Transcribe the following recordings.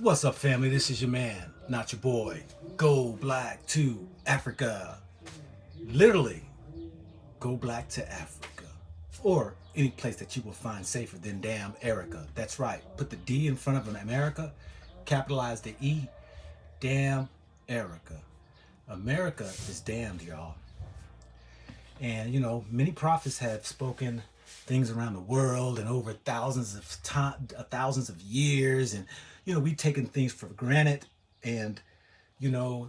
What's up, family? This is your man, not your boy. Go black to Africa. Literally, go black to Africa. Or any place that you will find safer than damn Erica. That's right. Put the D in front of America, capitalize the E. Damn Erica. America is damned, y'all. And many prophets have spoken things around the world and over thousands of years, and we've taken things for granted. And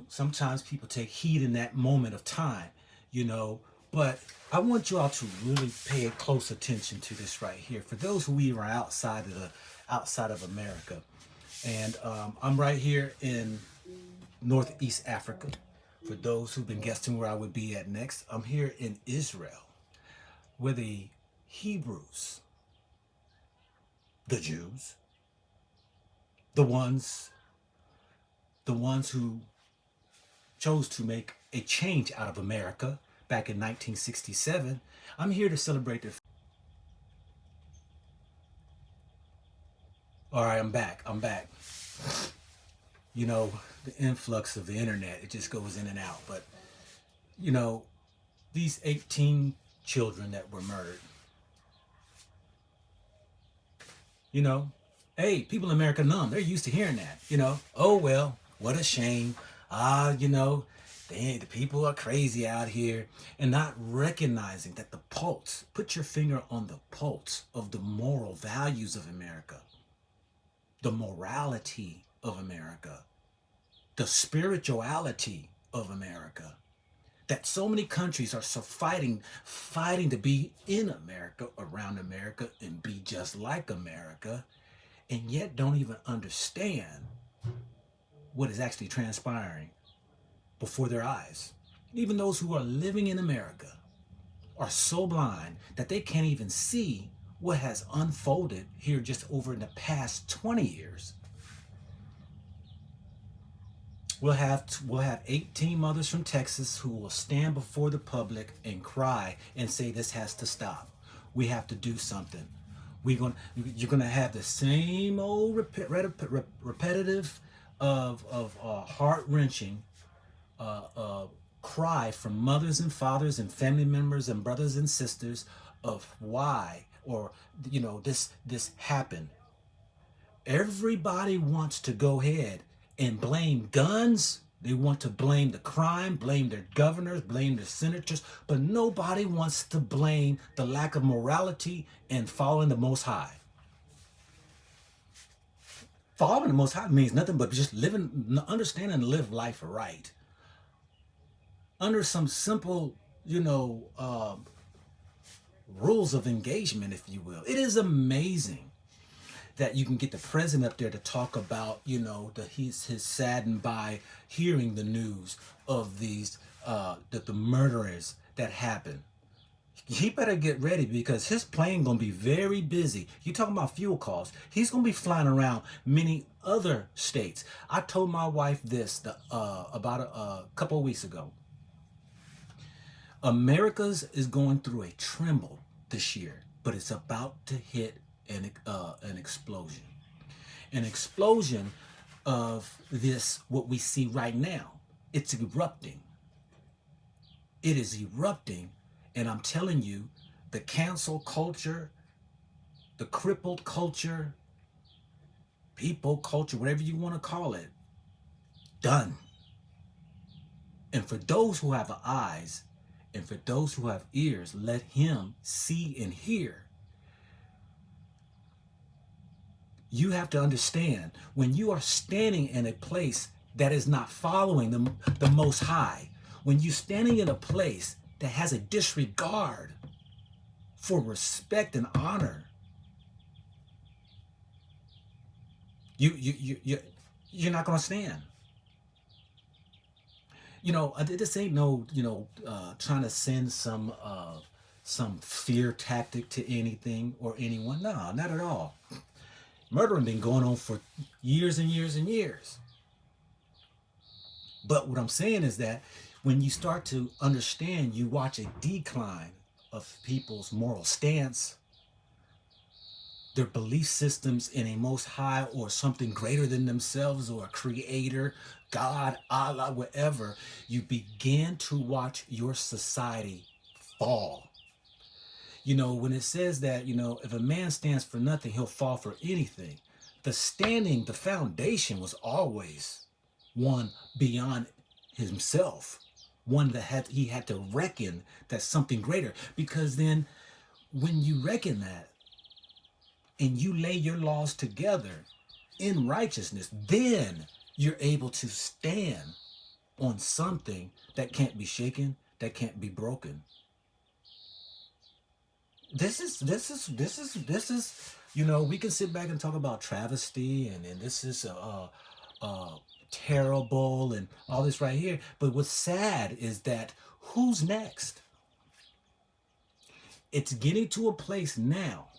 sometimes people take heed in that moment of time, you know. But I want you all to really pay close attention to this right here. For those who are outside of America, and I'm right here in Northeast Africa. For those who've been guessing where I would be at next, I'm here in Israel, where the Hebrews, the Jews, the ones, the ones who chose to make a change out of America back in 1967. I'm here to celebrate their. All right, I'm back. I'm back. The influx of the internet, it just goes in and out. But, you know, these 18 children that were murdered, you know, hey, people in America numb. They're used to hearing that, oh, well, what a shame. The people are crazy out here, and not recognizing that the pulse, put your finger on the pulse of the moral values of America, the morality of America, the spirituality of America, that so many countries are so fighting to be in America, around America, and be just like America, and yet don't even understand what is actually transpiring before their eyes. Even those who are living in America are so blind that they can't even see what has unfolded here just over in the past 20 years. We'll have 18 mothers from Texas who will stand before the public and cry and say this has to stop. We have to do something. You're gonna have the same old repetitive of heart-wrenching cry from mothers and fathers and family members and brothers and sisters of why, or this happened. Everybody wants to go ahead and blame guns. They want to blame the crime, blame their governors, blame their senators, but nobody wants to blame the lack of morality and following the Most High. Following the Most High means nothing but just understanding and live life right. Under some simple, rules of engagement, if you will. It is amazing that you can get the president up there to talk about, he's saddened by hearing the news of these, the murderers that happened. He better get ready because his plane gonna be very busy. You talking about fuel costs? He's gonna be flying around many other states. I told my wife this about a couple of weeks ago. America's is going through a tremble this year, but it's about to hit an explosion. An explosion of this, what we see right now. It's erupting. It is erupting, and I'm telling you, the cancel culture, the crippled culture, people culture, whatever you want to call it, done. And for those who have eyes, and for those who have ears, let him see and hear. You have to understand, when you are standing in a place that is not following the Most High, when you're standing in a place that has a disregard for respect and honor, you're not going to stand. This ain't no, trying to send some fear tactic to anything or anyone. No, not at all. Murdering been going on for years and years and years. But what I'm saying is that when you start to understand, you watch a decline of people's moral stance, their belief systems in a most high or something greater than themselves or a creator, God, Allah, whatever, you begin to watch your society fall. You know, when it says that, you know, if a man stands for nothing, he'll fall for anything. The foundation was always one beyond himself, one that he had to reckon that something greater. Because then when you reckon that and you lay your laws together in righteousness, then you're able to stand on something that can't be shaken, that can't be broken. This is you know, we can sit back and talk about travesty and this is terrible and all this right here, but what's sad is that who's next? It's getting to a place now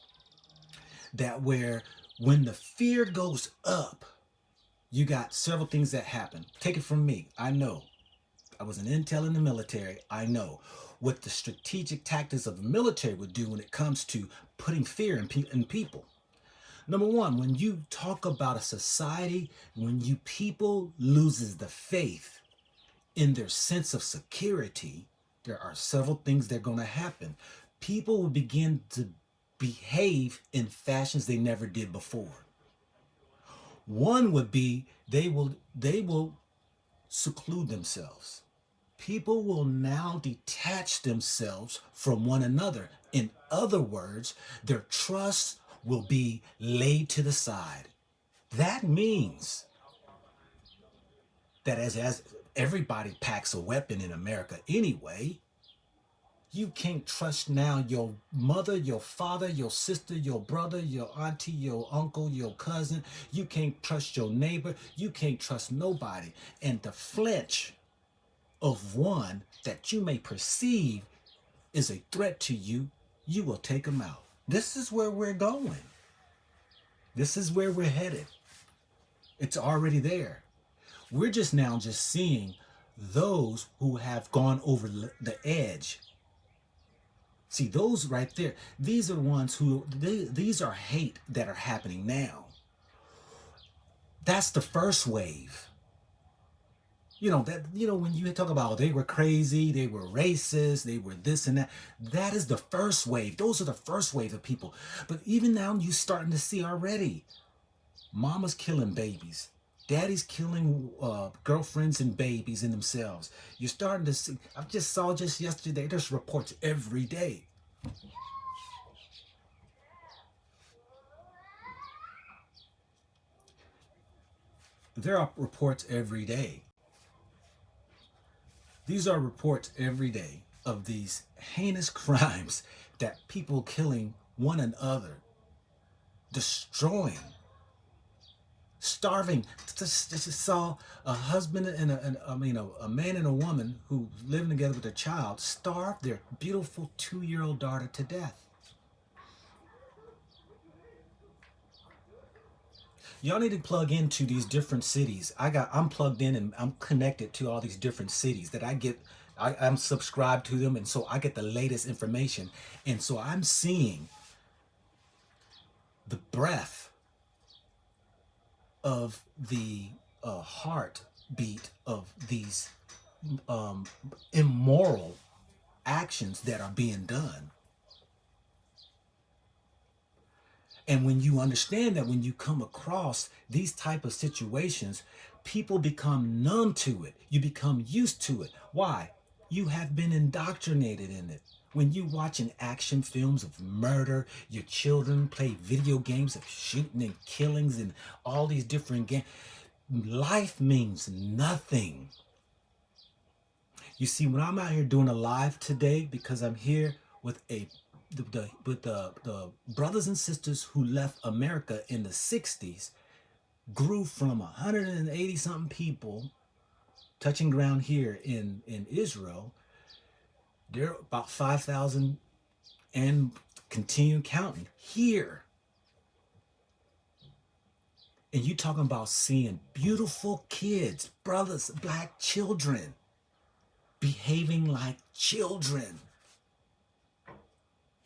that where when the fear goes up, you got several things that happen. Take it from me. I know. I was an intel in the military. I know what the strategic tactics of the military would do when it comes to putting fear in people. Number one, when you talk about a society, when you people loses the faith in their sense of security, there are several things that are going to happen. People will begin to behave in fashions they never did before. One would be they will seclude themselves. People will now detach themselves from one another. In other words, their trust will be laid to the side. That means that as everybody packs a weapon in America anyway, you can't trust now your mother, your father, your sister, your brother, your auntie, your uncle, your cousin. You can't trust your neighbor. You can't trust nobody. And the flinch of one that you may perceive is a threat to you, you will take them out. This is where we're going. This is where we're headed. It's already there. We're just now just seeing those who have gone over the edge. See, those right there, these are ones who, these are hate that are happening now. That's the first wave. You know, that, you know, when you talk about they were crazy, they were racist, they were this and that, that is the first wave. Those are the first wave of people. But even now, you're starting to see already mama's killing babies. Daddy's killing girlfriends and babies in themselves. You're starting to see, I just saw just yesterday, there's reports every day. There are reports every day. These are reports every day of these heinous crimes that people killing one another, destroying, starving. Just saw a husband and a man and a woman who living together with their child starve their beautiful 2-year-old daughter to death. Y'all need to plug into these different cities. I'm plugged in and I'm connected to all these different cities that I get. I'm subscribed to them, and so I get the latest information. And so I'm seeing the breath of the heartbeat of these immoral actions that are being done. And when you understand that, when you come across these type of situations, people become numb to it. You become used to it. Why? You have been indoctrinated in it. When you watching action films of murder, your children play video games of shooting and killings and all these different games, life means nothing. You see, when I'm out here doing a live today, because I'm here with the brothers and sisters who left America in the 60s, grew from 180 something people touching ground here in Israel. They're about 5,000 and continue counting here. And you talking about seeing beautiful kids, brothers, black children, behaving like children.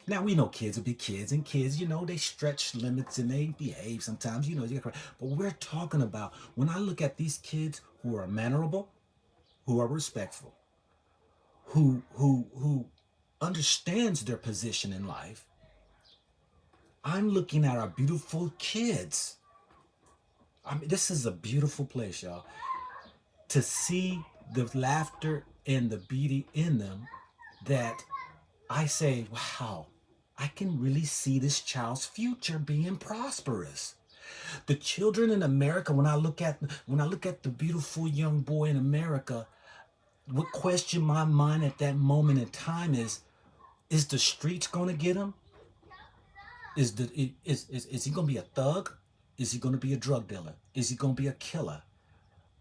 Now we know kids will be kids, and kids, they stretch limits and they behave sometimes, but we're talking about when I look at these kids who are mannerable, who are respectful, who understands their position in life. I'm looking at our beautiful kids. I mean, this is a beautiful place, y'all. To see the laughter and the beauty in them, that I say, wow, I can really see this child's future being prosperous. The children in America, when I look at the beautiful young boy in America, what question my mind at that moment in time is the streets gonna get him? Is he gonna be a thug? Is he gonna be a drug dealer? Is he gonna be a killer?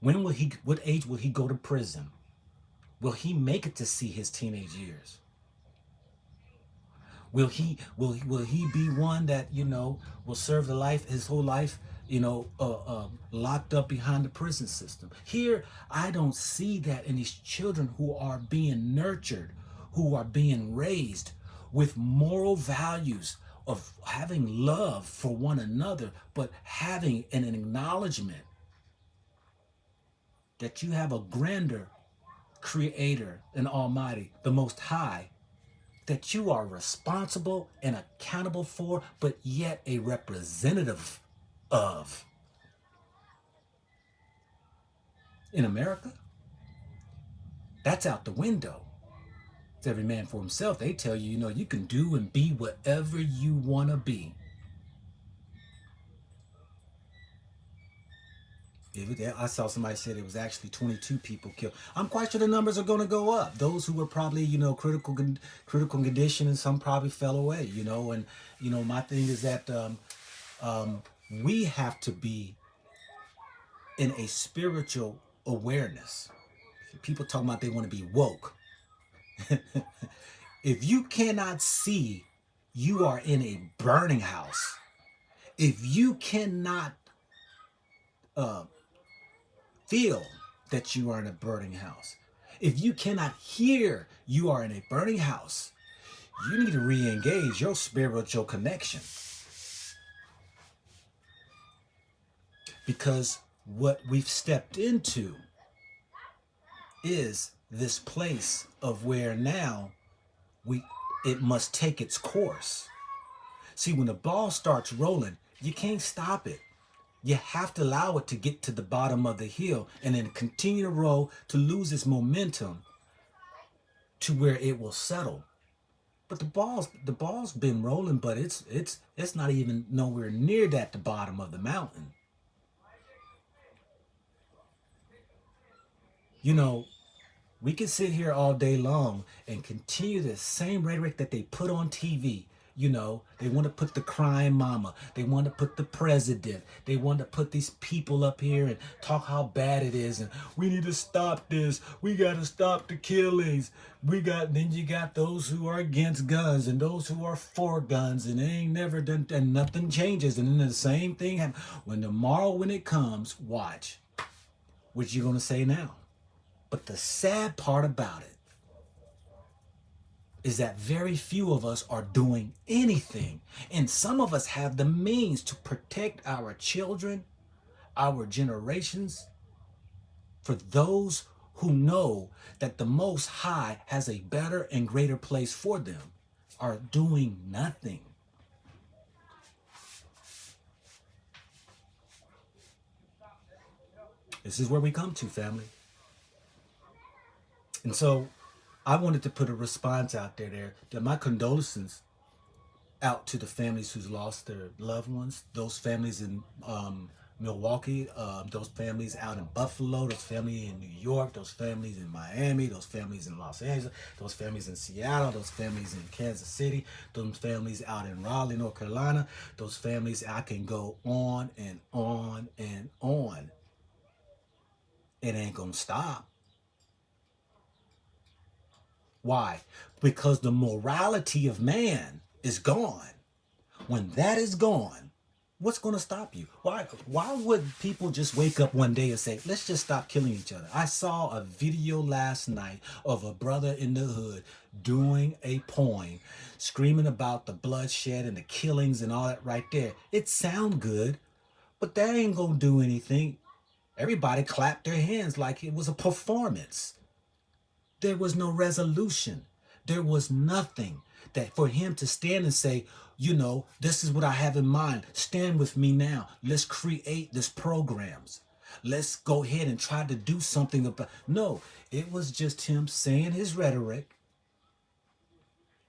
What age will he go to prison? Will he make it to see his teenage years? Will he be one that will serve his whole life, locked up behind the prison system? Here, I don't see that in these children who are being nurtured, who are being raised with moral values of having love for one another, but having an acknowledgement that you have a grander creator and almighty, the most high, that you are responsible and accountable for, but yet a representative of. In America, that's out the window. It's every man for himself. They tell you, you can do and be whatever you want to be. I saw somebody said it was actually 22 people killed. I'm quite sure the numbers are going to go up. Those who were probably, critical condition, and some probably fell away, And, my thing is that we have to be in a spiritual awareness. People talking about they want to be woke. If you cannot see you are in a burning house, if you cannot feel that you are in a burning house, if you cannot hear you are in a burning house, you need to re-engage your spiritual connection. Because what we've stepped into is this place of where now it must take its course. See, when the ball starts rolling, you can't stop it. You have to allow it to get to the bottom of the hill and then continue to roll to lose its momentum to where it will settle. But the ball's been rolling, but it's not even nowhere near that the bottom of the mountain. We can sit here all day long and continue the same rhetoric that they put on TV. They want to put the crime mama. They want to put the president. They want to put these people up here and talk how bad it is. And we need to stop this. We got to stop the killings. Then you got those who are against guns and those who are for guns, and they ain't never done, and nothing changes. And then the same thing happens. When it comes, watch. What you going to say now? But the sad part about it is that very few of us are doing anything. And some of us have the means to protect our children, our generations, for those who know that the Most High has a better and greater place for them, are doing nothing. This is where we come to, family. And so I wanted to put a response out there that my condolences out to the families who's lost their loved ones, those families in Milwaukee, those families out in Buffalo, those families in New York, those families in Miami, those families in Los Angeles, those families in Seattle, those families in Kansas City, those families out in Raleigh, North Carolina, those families. I can go on and on and on. It ain't gonna stop. Why? Because the morality of man is gone. When that is gone, What's going to stop you? Why would people just wake up one day and say, let's just stop killing each other? I saw a video last night of a brother in the hood doing a poem, screaming about the bloodshed and the killings and all that right there. It sound good, but that ain't going to do anything. Everybody clapped their hands like it was a performance. There was no resolution. There was nothing that for him to stand and say, this is what I have in mind. Stand with me now. Let's create this programs. Let's go ahead and try to do something about. No, it was just him saying his rhetoric.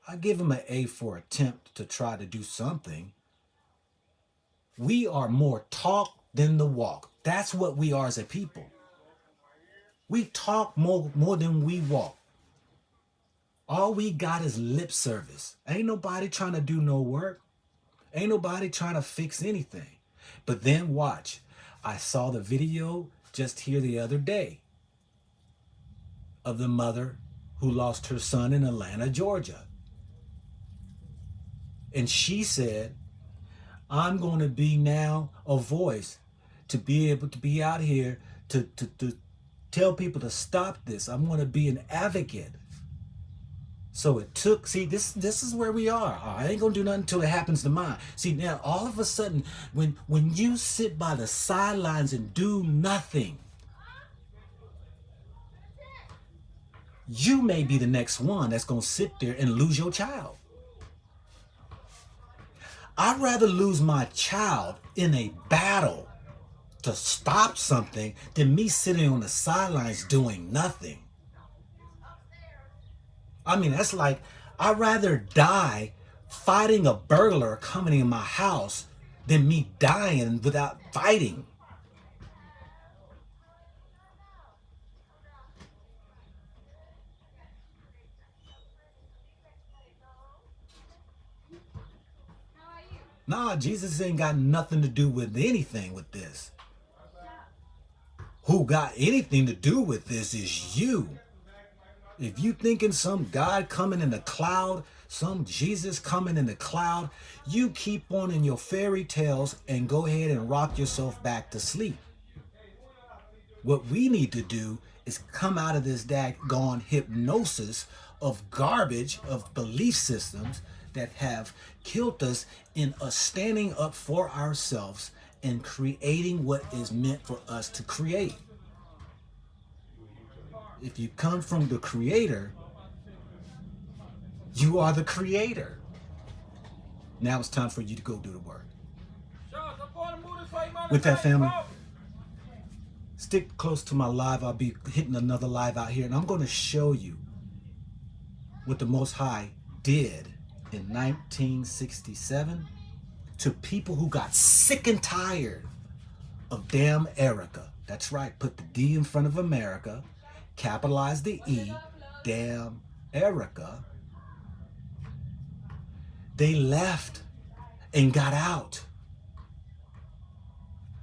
I give him an A for attempt to try to do something. We are more talk than the walk. That's what we are as a people. We talk more than we walk. All we got is lip service. Ain't nobody trying to do no work. Ain't nobody trying to fix anything. But then watch. I saw the video just here the other day of the mother who lost her son in Atlanta, Georgia. And she said, I'm going to be now a voice to be able to be out here to tell people to stop this. I'm going to be an advocate. So it took, see, this is where we are. I ain't gonna do nothing until it happens to mine. See, now all of a sudden, when you sit by the sidelines and do nothing, you may be the next one that's gonna sit there and lose your child. I'd rather lose my child in a battle to stop something than me sitting on the sidelines doing nothing. I mean, that's like, I'd rather die fighting a burglar coming in my house than me dying without fighting. Nah, Jesus ain't got nothing to do with anything with this. Who got anything to do with this is you. If you thinking some God coming in the cloud, some Jesus coming in the cloud, you keep on in your fairy tales and go ahead and rock yourself back to sleep. What we need to do is come out of this daggone hypnosis of garbage of belief systems that have killed us in us standing up for ourselves and creating what is meant for us to create. If you come from the Creator, you are the Creator. Now it's time for you to go do the work. With that, family, stick close to my live. I'll be hitting another live out here, and I'm going to show you what the Most High did in 1967 to people who got sick and tired of damn Erica. That's right, put the D in front of America, capitalize the E, damn Erica. They left and got out.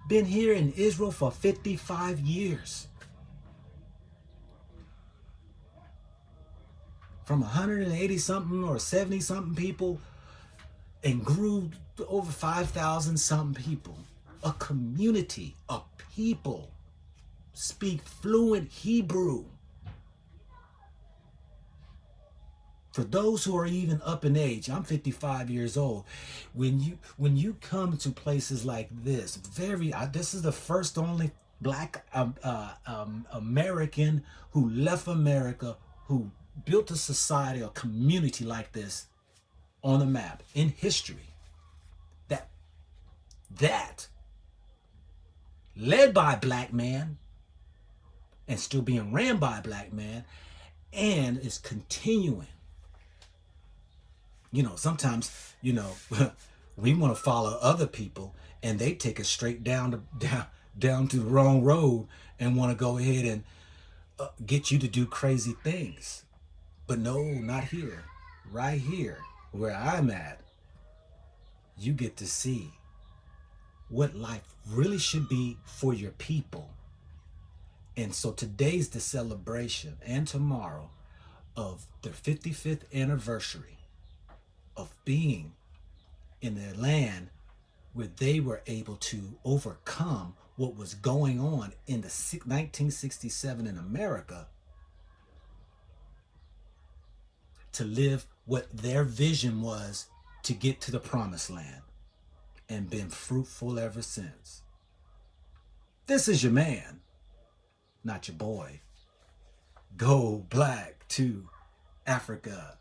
Been here in Israel for 55 years. From 180 something or 70 something people and grew to over 5,000 something people. A community of people speak fluent Hebrew. For those who are even up in age, I'm 55 years old. When you come to places like this, this is the first only black American who left America, who built a society or community like this on the map in history. That led by a black man and still being ran by a black man and is continuing. Sometimes, we want to follow other people and they take us straight down to the wrong road and want to go ahead and get you to do crazy things. But no, not here. Right here, where I'm at, you get to see what life really should be for your people. And so today's the celebration, and tomorrow, of their 55th anniversary of being in the land where they were able to overcome what was going on in the 1967 in America to live what their vision was to get to the promised land, and been fruitful ever since. This is your man, not your boy. Go black to Africa.